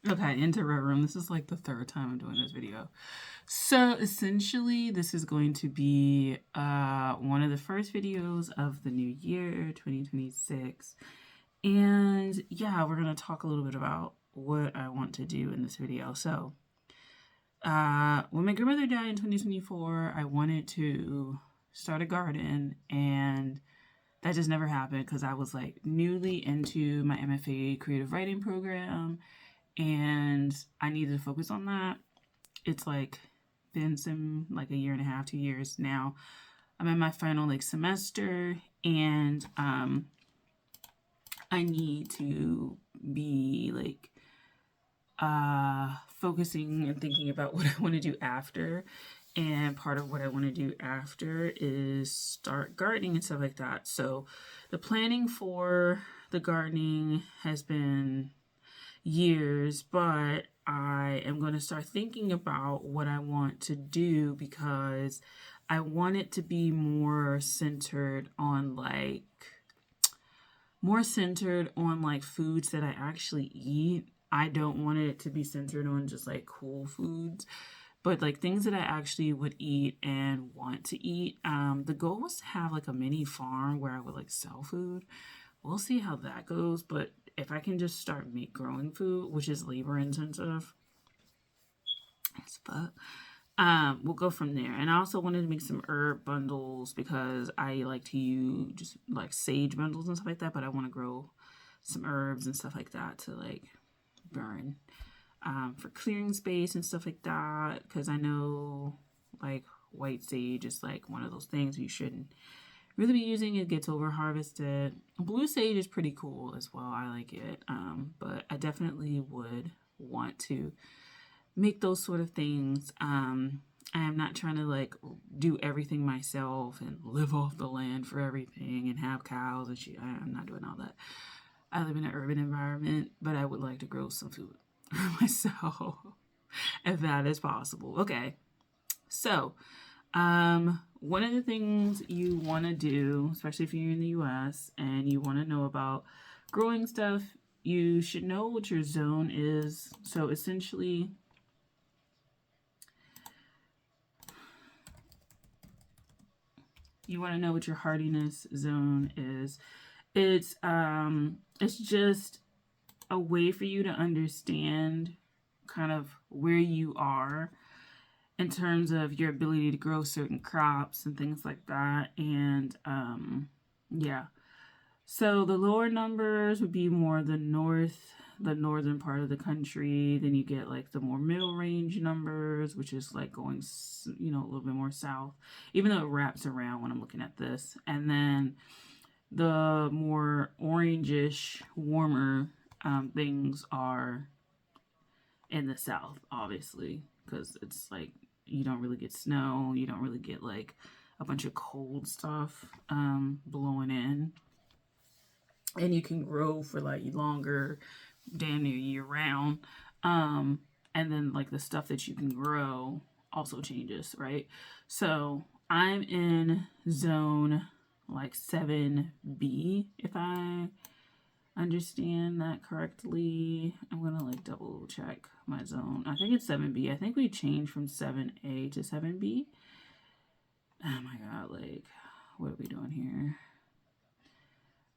Okay, into Red Room. This is like the third time I'm doing this video. So essentially, this is going to be one of the first videos of the new year, 2026. And yeah, we're going to talk a little bit about what I want to do in this video. So, when my grandmother died in 2024, I wanted to start a garden, and that just never happened because I was like newly into my MFA creative writing program and I needed to focus on that. It's like been some like a year and a half, 2 years now. I'm in my final like semester, and I need to be like focusing and thinking about what I want to do after. And part of what I want to do after is start gardening and stuff like that. So the planning for the gardening has been years, but I am going to start thinking about what I want to do because I want it to be more centered on like foods that I actually eat. I don't want it to be centered on just like cool foods, but like things that I actually would eat and want to eat. The goal was to have like a mini farm where I would like sell food. We'll see how that goes, but if I can just start growing food, which is labor intensive as fuck, we'll go from there. And I also wanted to make some herb bundles because I like to use just like sage bundles and stuff like that, but I want to grow some herbs and stuff like that to like burn for clearing space and stuff like that. Because I know like white sage is like one of those things you shouldn't really be using. It gets over harvested. Blue sage is pretty cool as well. I like it. But I definitely would want to make those sort of things. I am not trying to like do everything myself and live off the land for everything and have cows and shit. I'm not doing all that. I live in an urban environment, but I would like to grow some food for myself if that is possible. Okay. So, one of the things you want to do, especially if you're in the US and you want to know about growing stuff, you should know what your zone is. So essentially, you want to know what your hardiness zone is. It's just a way for you to understand kind of where you are in terms of your ability to grow certain crops and things like that. And yeah. So the lower numbers would be more the northern part of the country. Then you get like the more middle range numbers, which is like going, a little bit more south, even though it wraps around when I'm looking at this. And then the more orangish, warmer things are in the south, obviously, because it's like you don't really get snow, you don't really get like a bunch of cold stuff blowing in, and you can grow for like longer, damn near year round. Um, and then like the stuff that you can grow also changes, right? So I'm in zone like 7B, if I understand that correctly. I'm gonna like double check my zone. I think it's 7B. I think we changed from 7A to 7B. Oh my god, like what are we doing here?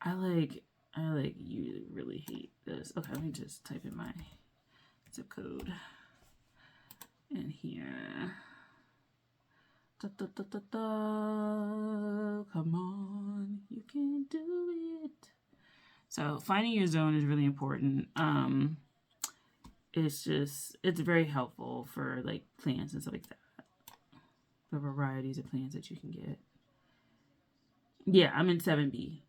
I like you really hate this. Okay, let me just type in my zip code in here. Da, da, da, da, da. Come on, you can do it. So finding your zone is really important. It's very helpful for like plants and stuff like that. The varieties of plants that you can get. Yeah, I'm in 7B.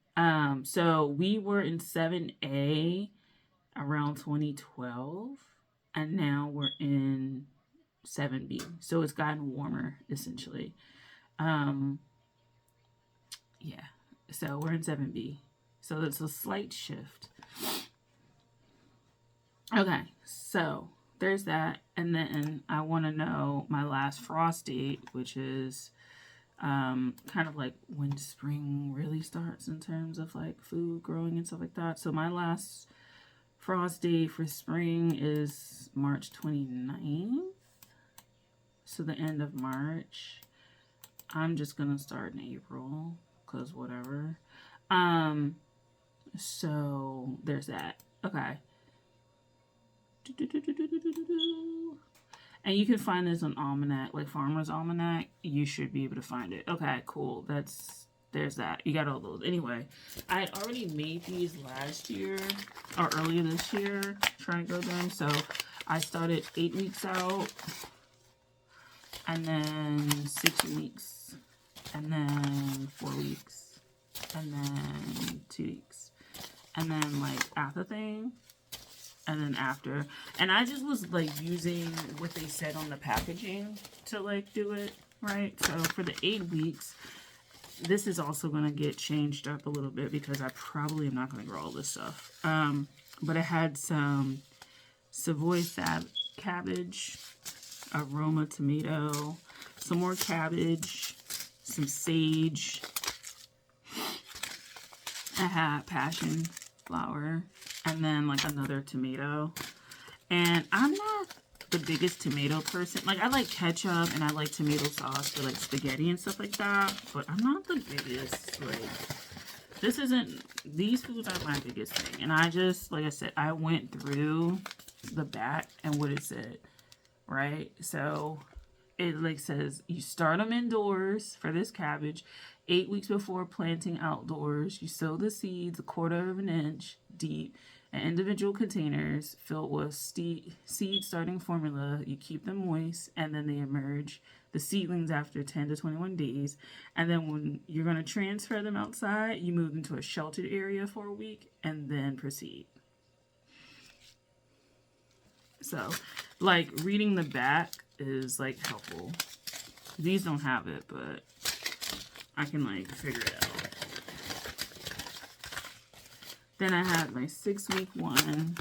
So we were in 7A around 2012, and now we're in 7B. So it's gotten warmer essentially. Um, yeah. So we're in 7B. So it's a slight shift. Okay, so there's that. And then I want to know my last frost date, which is kind of like when spring really starts in terms of like food growing and stuff like that. So my last Frost date for spring is March 29th. So the end of March. I'm just going to start in April because whatever. So there's that. Okay. And you can find this on Almanac, like Farmer's Almanac. You should be able to find it. Okay, cool. There's that. You got all those. Anyway, I had already made these last year or earlier this year, trying to grow them. So I started 8 weeks out, and then 6 weeks, and then 4 weeks, and then 2 weeks, and then like after thing. And then after, and I just was like using what they said on the packaging to like do it, right? So for the 8 weeks, this is also going to get changed up a little bit because I probably am not going to grow all this stuff. But I had some Savoy cabbage, aroma tomato, some more cabbage, some sage. I had passion flower. And then, like, another tomato. And I'm not the biggest tomato person. Like, I like ketchup and I like tomato sauce for, like, spaghetti and stuff like that. But I'm not the biggest, like, these foods aren't my biggest thing. And I just, like I said, I went through the back and what it said, right? So, it, like, says, you start them indoors for this cabbage. 8 weeks before planting outdoors, you sow the seeds 1/4 of an inch deep in individual containers filled with seed starting formula. You keep them moist, and then they emerge, the seedlings, after 10 to 21 days. And then when you're going to transfer them outside, you move them to a sheltered area for a week, and then proceed. So, like, reading the back is, like, helpful. These don't have it, but I can, like, figure it out. Then I had my 6-week one.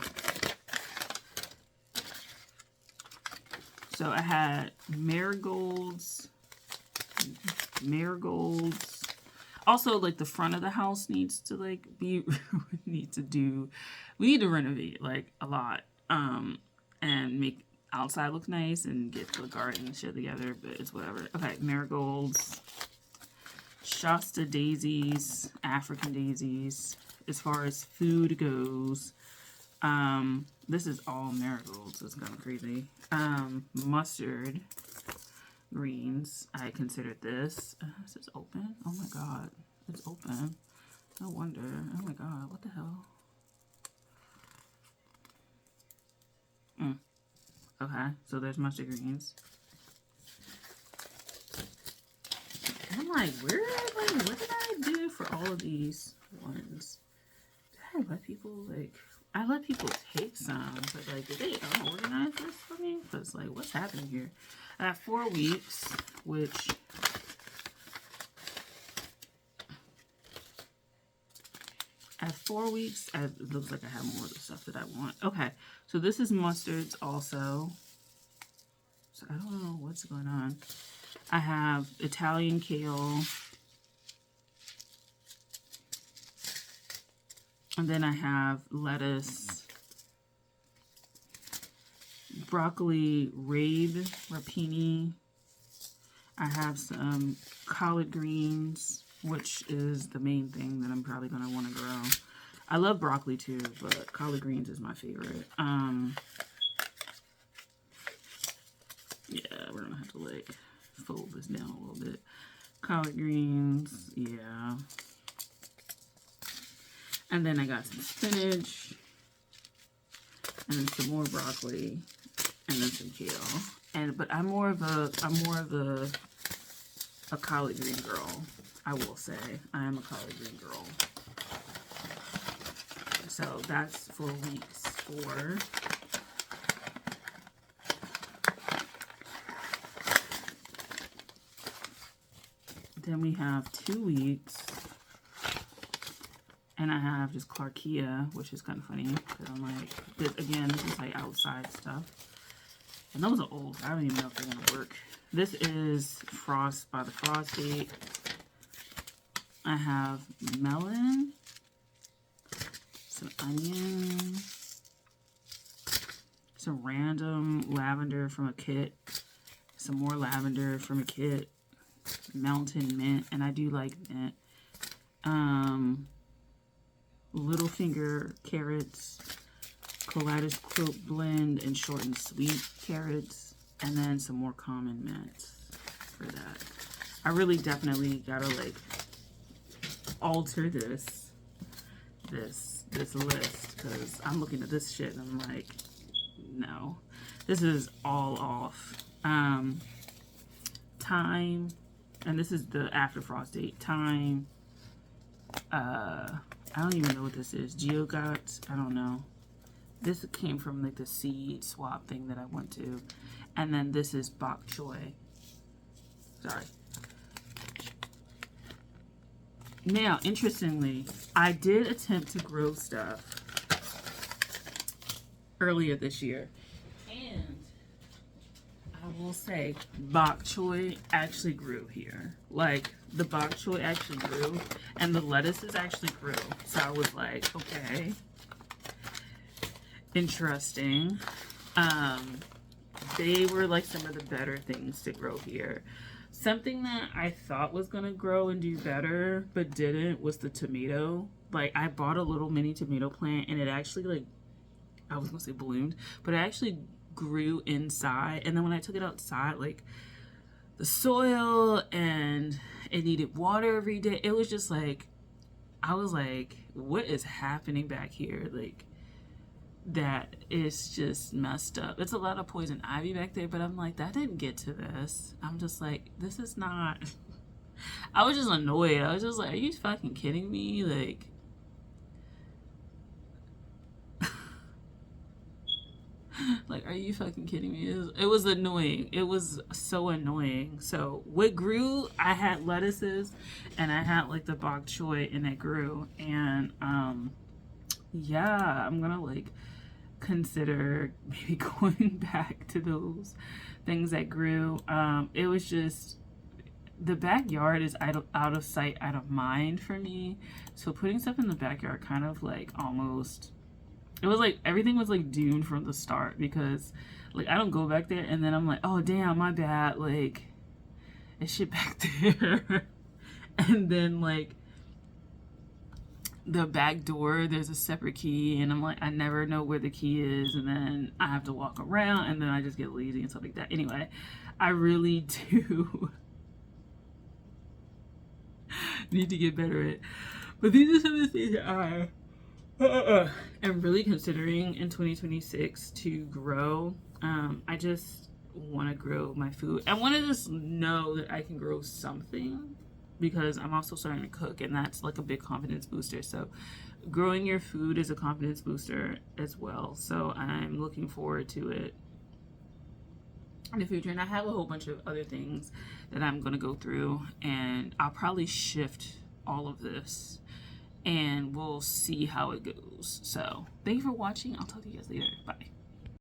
So I had marigolds. Also, like, the front of the house needs to, like, we need to renovate, like, a lot. And make outside look nice and get the garden and shit together, but it's whatever. Okay, marigolds. Shasta daisies, African daisies. As far as food goes, this is all marigolds. It's kind of crazy. Mustard greens. I considered this. Is this open? Oh my god, it's open. No wonder. Oh my god, what the hell? Okay, so there's mustard greens. I'm like, what did I do for all of these ones? Did I let people, like, I let people take some, but, like, did they organize this for me? Because, like, what's happening here? I have 4 weeks, which, at 4 weeks, it looks like I have more of the stuff that I want. Okay, so this is mustards also. So I don't know what's going on. I have Italian kale. And then I have lettuce, broccoli, rapini. I have some collard greens, which is the main thing that I'm probably going to want to grow. I love broccoli too, but collard greens is my favorite. Yeah, we're going to have to, like, fold this down a little bit. Collard greens, yeah. And then I got some spinach, and then some more broccoli, and then some kale. But I'm more of a collard green girl. I will say I am a collard green girl. So that's for weeks 4. Then we have 2 weeks. And I have just Clarkia, which is kind of funny. Because I'm like, again, this is like outside stuff. And those are old. I don't even know if they're going to work. This is Frost by the Frost date. I have melon, some onion, some random lavender from a kit, some more lavender from a kit, mountain mint, and I do like mint. Littlefinger carrots, colitis quilt blend, and short and sweet carrots, and then some more common mints for that. I really definitely gotta like alter this list, because I'm looking at this shit and I'm like, no, this is all off. Thyme, and this is the after frost date. Thyme, I don't even know what this is. Geogot, I don't know. This came from like the seed swap thing that I went to. And then this is bok choy. Sorry. Now, interestingly, I did attempt to grow stuff earlier this year. And I will say, bok choy actually grew here. Like, the bok choy actually grew, and the lettuces actually grew. So I was like, okay, interesting. They were like some of the better things to grow here. Something that I thought was gonna grow and do better, but didn't, was the tomato. Like, I bought a little mini tomato plant, and it actually, like, I was gonna say bloomed, but it actually grew inside. And then when I took it outside, like, the soil, and it needed water every day. It was just like, I was like, what is happening back here? Like, that is just messed up. It's a lot of poison ivy back there, but I'm like, that didn't get to this. I'm just like, this is not. I was just annoyed. I was just like, are you fucking kidding me? Like, like, are you fucking kidding me? It was annoying. It was so annoying. So what grew, I had lettuces, and I had like the bok choy, and it grew. And yeah, I'm gonna like consider maybe going back to those things that grew. It was just, the backyard is out of sight, out of mind for me. So putting stuff in the backyard kind of like almost, it was like everything was like doomed from the start, because like I don't go back there and then I'm like, oh damn, my bad, like it's shit back there. And then like the back door, there's a separate key, and I'm like, I never know where the key is, and then I have to walk around, and then I just get lazy and stuff like that. Anyway, I really do need to get better at. But these are some of the things that I am really considering in 2026 to grow. I just want to grow my food. I want to just know that I can grow something, because I'm also starting to cook, and that's like a big confidence booster. So growing your food is a confidence booster as well. So I'm looking forward to it in the future. And I have a whole bunch of other things that I'm going to go through, and I'll probably shift all of this, and we'll see how it goes. So thank you for watching. I'll talk to you guys later. Bye.